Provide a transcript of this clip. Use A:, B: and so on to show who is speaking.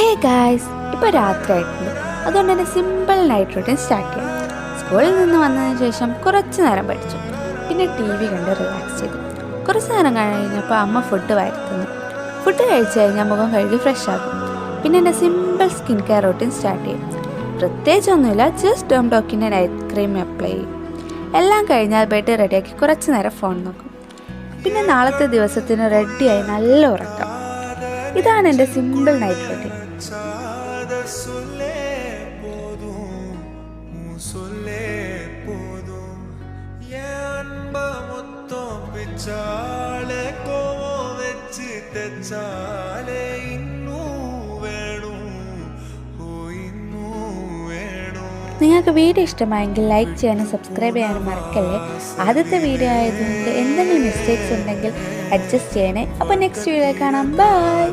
A: Hey guys, ഇപ്പോൾ രാത്രിയായിട്ടുണ്ട്. അതുകൊണ്ട് തന്നെ സിമ്പിൾ നൈറ്റ് റൂട്ടീൻ സ്റ്റാർട്ട് ചെയ്യാം. സ്കൂളിൽ നിന്ന് വന്നതിന് ശേഷം കുറച്ച് നേരം പഠിച്ചു, പിന്നെ ടി വി കണ്ട് റിലാക്സ് ചെയ്തു. കുറച്ച് നേരം കഴിഞ്ഞപ്പോൾ അമ്മ ഫുഡ് വരുത്തുന്നു. ഫുഡ് കഴിച്ച് കഴിഞ്ഞാൽ മുഖം കഴുകി ഫ്രഷ് ആകും. പിന്നെ എൻ്റെ simple skin care routine start ചെയ്യും. പ്രത്യേകിച്ചൊന്നുമില്ല, ജസ്റ്റ് ഡോം ടോക്കിൻ്റെ നൈറ്റ് ക്രീം അപ്ലൈ ചെയ്യും. എല്ലാം കഴിഞ്ഞാൽ ബെഡ് റെഡിയാക്കി കുറച്ച് നേരം ഫോൺ നോക്കും. പിന്നെ നാളത്തെ ദിവസത്തിന് റെഡിയായി നല്ല ഉറക്കം. ഇതാണ് എൻ്റെ സിമ്പിൾ നൈറ്റ് റൂട്ടീൻ. നിങ്ങൾക്ക് വീഡിയോ ഇഷ്ടമായെങ്കിൽ ലൈക്ക് ചെയ്യാനും സബ്സ്ക്രൈബ് ചെയ്യാനും മറക്കല്ലേ. ആദ്യത്തെ വീഡിയോ ആയതുകൊണ്ട് എന്തെങ്കിലും മിസ്റ്റേക്സ് ഉണ്ടെങ്കിൽ അഡ്ജസ്റ്റ് ചെയ്യണേ. അപ്പോൾ നെക്സ്റ്റ് വീഡിയോ കാണാം. ബൈ.